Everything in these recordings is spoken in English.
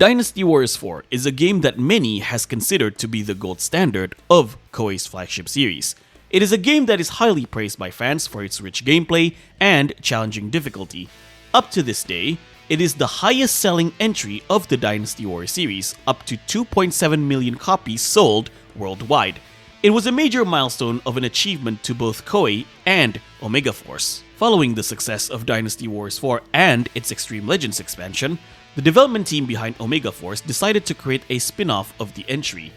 Dynasty Warriors 4 is a game that many has considered to be the gold standard of Koei's flagship series. It is a game that is highly praised by fans for its rich gameplay and challenging difficulty. Up to this day, it is the highest selling entry of the Dynasty Warriors series, up to 2.7 million copies sold worldwide. It was a major milestone of an achievement to both Koei and Omega Force. Following the success of Dynasty Warriors 4 and its Xtreme Legends expansion, the development team behind Omega Force decided to create a spin-off of the entry.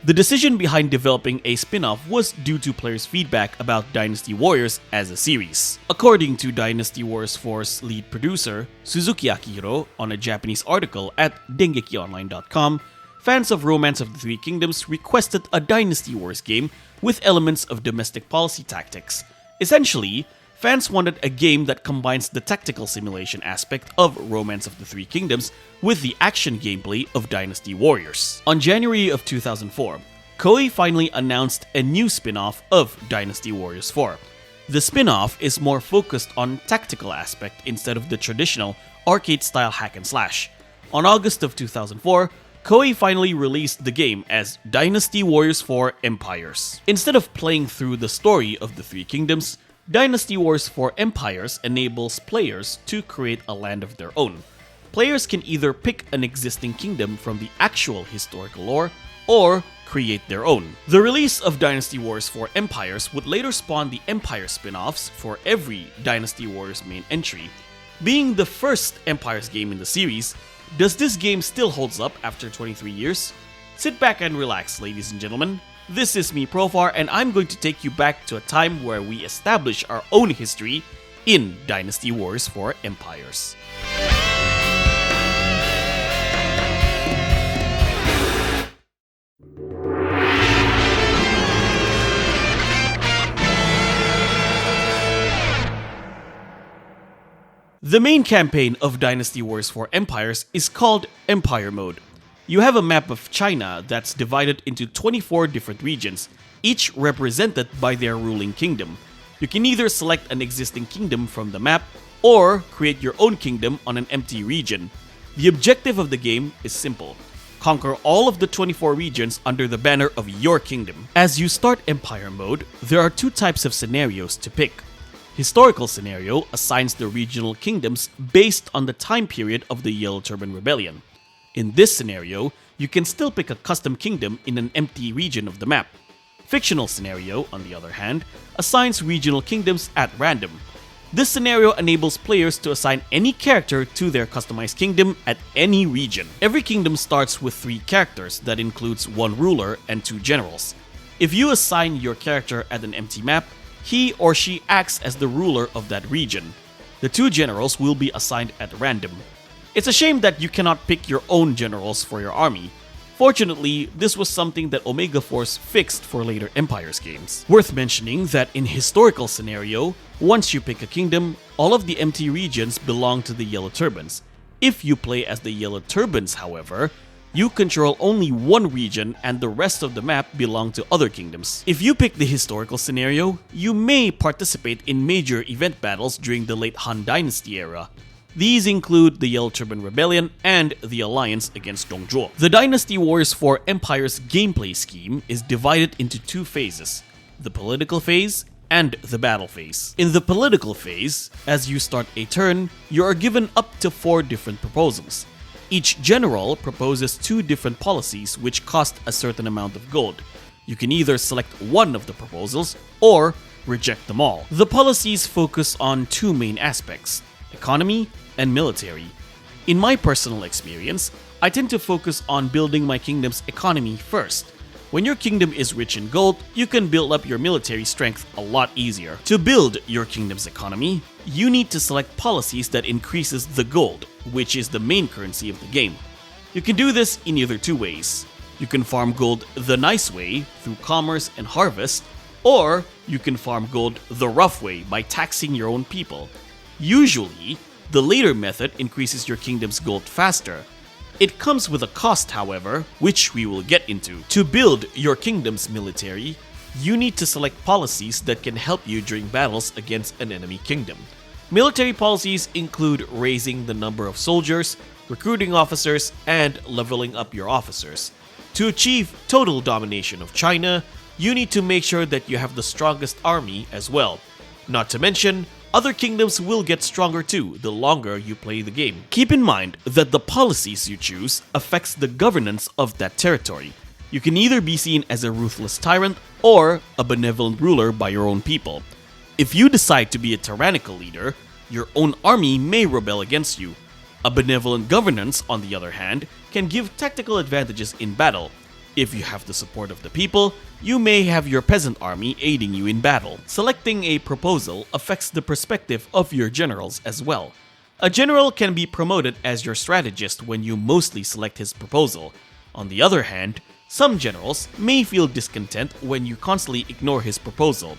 The decision behind developing a spin-off was due to players' feedback about Dynasty Warriors as a series. According to Dynasty Warriors 4's lead producer, Suzuki Akihiro, on a Japanese article at dengekionline.com, fans of Romance of the Three Kingdoms requested a Dynasty Warriors game with elements of domestic policy tactics. Essentially, fans wanted a game that combines the tactical simulation aspect of Romance of the Three Kingdoms with the action gameplay of Dynasty Warriors. On January of 2004, Koei finally announced a new spin-off of Dynasty Warriors 4. The spin-off is more focused on tactical aspect instead of the traditional arcade-style hack and slash. On August of 2004, Koei finally released the game as Dynasty Warriors 4 Empires. Instead of playing through the story of the Three Kingdoms, Dynasty Warriors 4 Empires enables players to create a land of their own. Players can either pick an existing kingdom from the actual historical lore, or create their own. The release of Dynasty Warriors 4 Empires would later spawn the Empire spin-offs for every Dynasty Warriors main entry. Being the first Empires game in the series, does this game still holds up after 23 years? Sit back and relax, ladies and gentlemen. This is me, Profar, and I'm going to take you back to a time where we establish our own history in Dynasty Warriors 4 Empires. The main campaign of Dynasty Warriors 4 Empires is called Empire Mode. You have a map of China that's divided into 24 different regions, each represented by their ruling kingdom. You can either select an existing kingdom from the map, or create your own kingdom on an empty region. The objective of the game is simple: conquer all of the 24 regions under the banner of your kingdom. As you start Empire Mode, there are two types of scenarios to pick. Historical scenario assigns the regional kingdoms based on the time period of the Yellow Turban Rebellion. In this scenario, you can still pick a custom kingdom in an empty region of the map. Fictional scenario, on the other hand, assigns regional kingdoms at random. This scenario enables players to assign any character to their customized kingdom at any region. Every kingdom starts with 3 characters that includes 1 ruler and 2 generals. If you assign your character at an empty map, he or she acts as the ruler of that region. The 2 generals will be assigned at random. It's a shame that you cannot pick your own generals for your army. Fortunately, this was something that Omega Force fixed for later Empires games. Worth mentioning that in historical scenario, once you pick a kingdom, all of the empty regions belong to the Yellow Turbans. If you play as the Yellow Turbans, however, you control only 1 region and the rest of the map belong to other kingdoms. If you pick the historical scenario, you may participate in major event battles during the late Han Dynasty era. These include the Yellow Turban Rebellion and the Alliance against Dongzhuo. The Dynasty Warriors 4 Empires gameplay scheme is divided into 2 phases: the political phase and the battle phase. In the political phase, as you start a turn, you are given up to 4 different proposals. Each general proposes 2 different policies which cost a certain amount of gold. You can either select one of the proposals or reject them all. The policies focus on 2 main aspects: economy and military. In my personal experience, I tend to focus on building my kingdom's economy first. When your kingdom is rich in gold, you can build up your military strength a lot easier. To build your kingdom's economy, you need to select policies that increases the gold, which is the main currency of the game. You can do this in either 2 ways. You can farm gold the nice way through commerce and harvest, or you can farm gold the rough way by taxing your own people. Usually, the later method increases your kingdom's gold faster. It comes with a cost, however, which we will get into. To build your kingdom's military, you need to select policies that can help you during battles against an enemy kingdom. Military policies include raising the number of soldiers, recruiting officers, and leveling up your officers. To achieve total domination of China, you need to make sure that you have the strongest army as well. Not to mention, other kingdoms will get stronger too the longer you play the game. Keep in mind that the policies you choose affects the governance of that territory. You can either be seen as a ruthless tyrant or a benevolent ruler by your own people. If you decide to be a tyrannical leader, your own army may rebel against you. A benevolent governance, on the other hand, can give tactical advantages in battle. If you have the support of the people, you may have your peasant army aiding you in battle. Selecting a proposal affects the perspective of your generals as well. A general can be promoted as your strategist when you mostly select his proposal. On the other hand, some generals may feel discontent when you constantly ignore his proposal.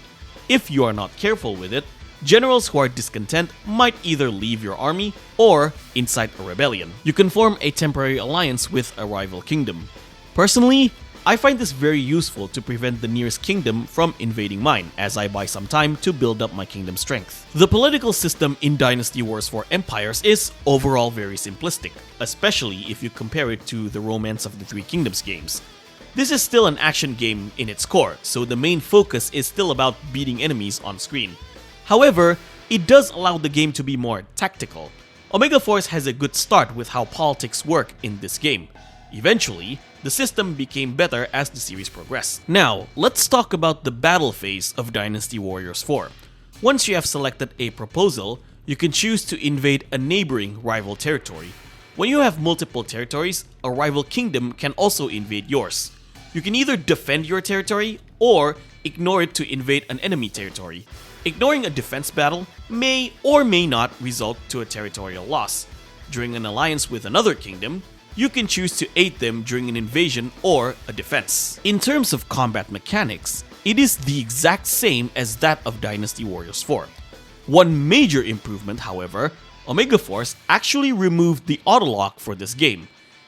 If you are not careful with it, generals who are discontent might either leave your army or incite a rebellion. You can form a temporary alliance with a rival kingdom. Personally, I find this very useful to prevent the nearest kingdom from invading mine, as I buy some time to build up my kingdom strength. The political system in Dynasty Wars for Empires is overall very simplistic, especially if you compare it to the Romance of the Three Kingdoms games. This is still an action game in its core, so the main focus is still about beating enemies on screen. However, it does allow the game to be more tactical. Omega Force has a good start with how politics work in this game. Eventually, the system became better as the series progressed. Now, let's talk about the battle phase of Dynasty Warriors 4. Once you have selected a proposal, you can choose to invade a neighboring rival territory. When you have multiple territories, a rival kingdom can also invade yours. You can either defend your territory or ignore it to invade an enemy territory. Ignoring a defense battle may or may not result to a territorial loss. During an alliance with another kingdom, you can choose to aid them during an invasion or a defense. In terms of combat mechanics, it is the exact same as that of Dynasty Warriors 4. One major improvement, however, Omega Force actually removed the autolock for this game.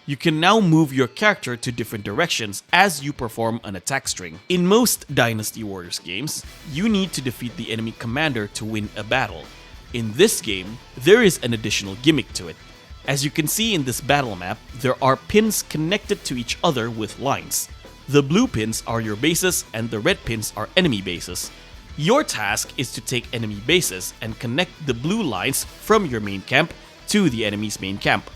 You can now move your character to different directions as you perform an attack string. In most Dynasty Warriors games, you need to defeat the enemy commander to win a battle. In this game, there is an additional gimmick to it. As you can see in this battle map, there are pins connected to each other with lines. The blue pins are your bases and the red pins are enemy bases. Your task is to take enemy bases and connect the blue lines from your main camp to the enemy's main camp.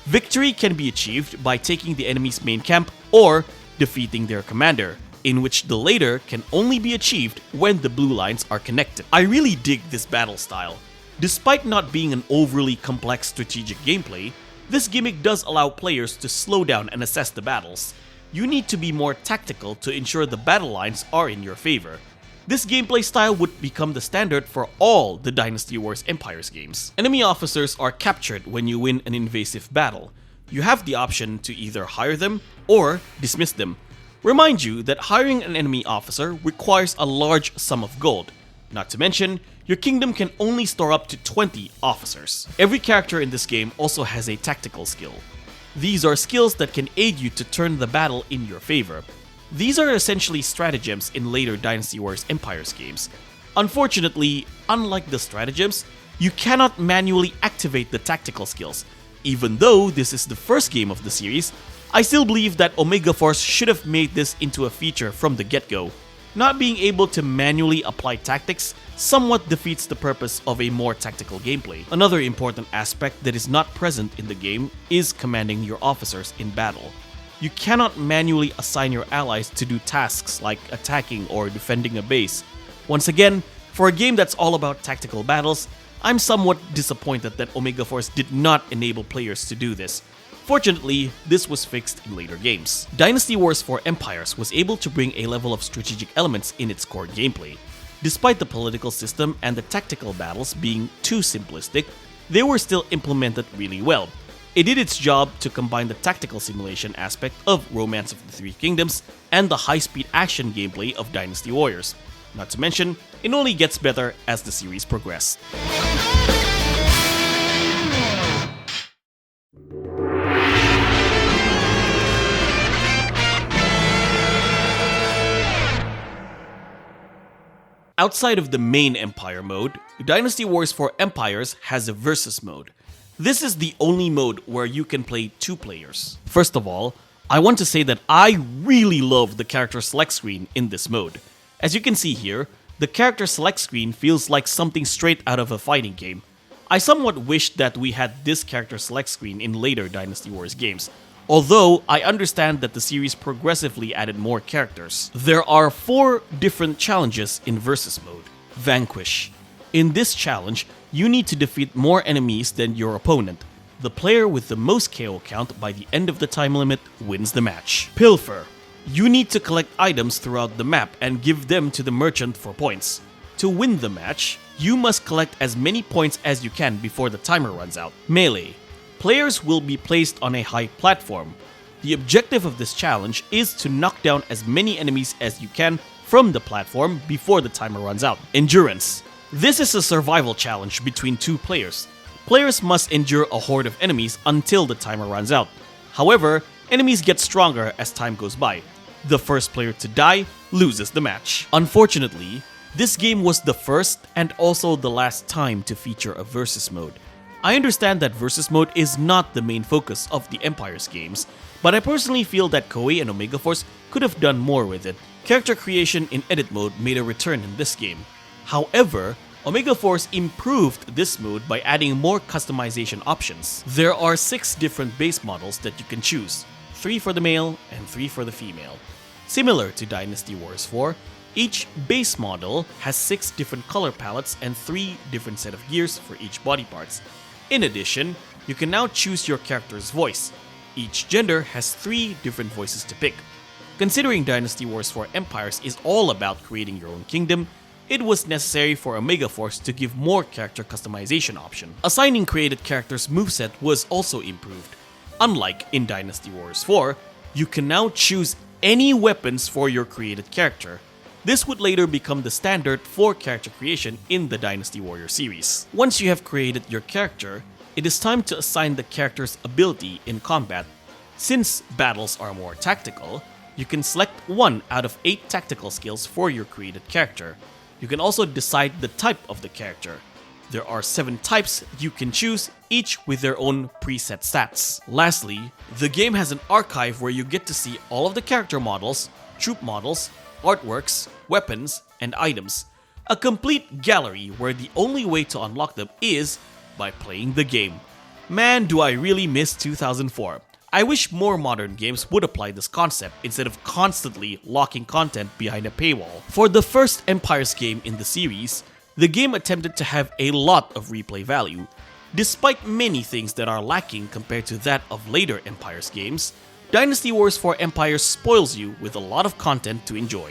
Victory can be achieved by taking the enemy's main camp or defeating their commander, in which the latter can only be achieved when the blue lines are connected. I really dig this battle style. Despite not being an overly complex strategic gameplay, this gimmick does allow players to slow down and assess the battles. You need to be more tactical to ensure the battle lines are in your favor. This gameplay style would become the standard for all the Dynasty Wars Empires games. Enemy officers are captured when you win an invasive battle. You have the option to either hire them or dismiss them. Remind you that hiring an enemy officer requires a large sum of gold. Not to mention, your kingdom can only store up to 20 officers. Every character in this game also has a tactical skill. These are skills that can aid you to turn the battle in your favor. These are essentially stratagems in later Dynasty Warriors Empires games. Unfortunately, unlike the stratagems, you cannot manually activate the tactical skills. Even though this is the first game of the series, I still believe that Omega Force should have made this into a feature from the get-go. Not being able to manually apply tactics somewhat defeats the purpose of a more tactical gameplay. Another important aspect that is not present in the game is commanding your officers in battle. You cannot manually assign your allies to do tasks like attacking or defending a base. Once again, for a game that's all about tactical battles, I'm somewhat disappointed that Omega Force did not enable players to do this. Fortunately, this was fixed in later games. Dynasty Wars 4 Empires was able to bring a level of strategic elements in its core gameplay. Despite the political system and the tactical battles being too simplistic, they were still implemented really well. It did its job to combine the tactical simulation aspect of Romance of the Three Kingdoms and the high-speed action gameplay of Dynasty Warriors. Not to mention, it only gets better as the series progressed. Outside of the main Empire mode, Dynasty Wars for Empires has a versus mode. This is the only mode where you can play 2 players. First of all, I want to say that I really love the character select screen in this mode. As you can see here, the character select screen feels like something straight out of a fighting game. I somewhat wish that we had this character select screen in later Dynasty Wars games, although I understand that the series progressively added more characters. There are 4 different challenges in versus mode. Vanquish. In this challenge, you need to defeat more enemies than your opponent. The player with the most KO count by the end of the time limit wins the match. Pilfer. You need to collect items throughout the map and give them to the merchant for points. To win the match, you must collect as many points as you can before the timer runs out. Melee. Players will be placed on a high platform. The objective of this challenge is to knock down as many enemies as you can from the platform before the timer runs out. Endurance. This is a survival challenge between 2 players. Players must endure a horde of enemies until the timer runs out. However, enemies get stronger as time goes by. The first player to die loses the match. Unfortunately, this game was the first and also the last time to feature a versus mode. I understand that versus mode is not the main focus of the Empires games, but I personally feel that Koei and Omega Force could have done more with it. Character creation in edit mode made a return in this game. However, Omega Force improved this mode by adding more customization options. There are 6 different base models that you can choose, 3 for the male and 3 for the female. Similar to Dynasty Wars 4, each base model has 6 different color palettes and 3 different set of gears for each body parts. In addition, you can now choose your character's voice. Each gender has 3 different voices to pick. Considering Dynasty Wars 4 Empires is all about creating your own kingdom, it was necessary for Omega Force to give more character customization option. Assigning created characters' moveset was also improved. Unlike in Dynasty Wars 4, you can now choose any weapons for your created character. This would later become the standard for character creation in the Dynasty Warriors series. Once you have created your character, it is time to assign the character's ability in combat. Since battles are more tactical, you can select 1 out of 8 tactical skills for your created character. You can also decide the type of the character. There are 7 types you can choose, each with their own preset stats. Lastly, the game has an archive where you get to see all of the character models, troop models, artworks, weapons, and items. A complete gallery where the only way to unlock them is by playing the game. Man, do I really miss 2004. I wish more modern games would apply this concept instead of constantly locking content behind a paywall. For the first Empires game in the series, the game attempted to have a lot of replay value. Despite many things that are lacking compared to that of later Empires games, Dynasty Wars 4 Empires spoils you with a lot of content to enjoy.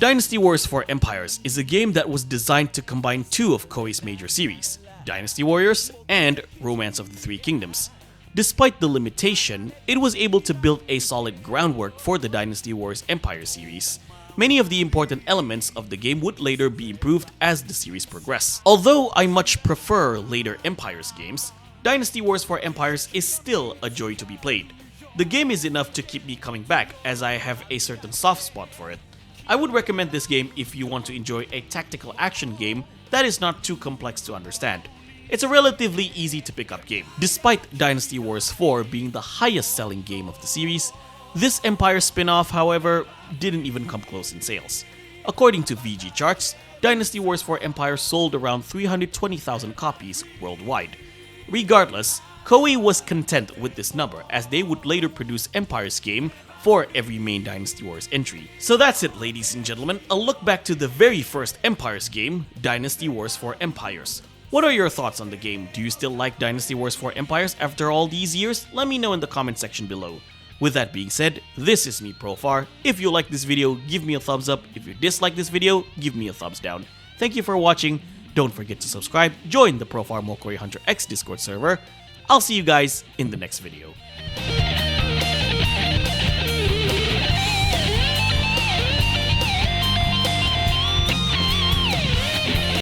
Dynasty Wars 4 Empires is a game that was designed to combine 2 of Koei's major series, Dynasty Warriors and Romance of the Three Kingdoms. Despite the limitation, it was able to build a solid groundwork for the Dynasty Warriors Empire series. Many of the important elements of the game would later be improved as the series progressed. Although I much prefer later Empires games, Dynasty Wars 4 Empires is still a joy to be played. The game is enough to keep me coming back as I have a certain soft spot for it. I would recommend this game if you want to enjoy a tactical action game that is not too complex to understand. It's a relatively easy to pick up game. Despite Dynasty Wars 4 being the highest selling game of the series, this Empire spin-off, however, didn't even come close in sales. According to VG charts, Dynasty Wars 4 Empire sold around 320,000 copies worldwide. Regardless, Koei was content with this number as they would later produce Empire's game for every main Dynasty Wars entry. So that's it, ladies and gentlemen, a look back to the very first Empires game, Dynasty Wars 4 Empires. What are your thoughts on the game? Do you still like Dynasty Wars 4 Empires after all these years? Let me know in the comment section below. With that being said, this is me, Profar. If you like this video, give me a thumbs up. If you dislike this video, give me a thumbs down. Thank you for watching. Don't forget to subscribe, join the Profar Koei Hunter X Discord server. I'll see you guys in the next video.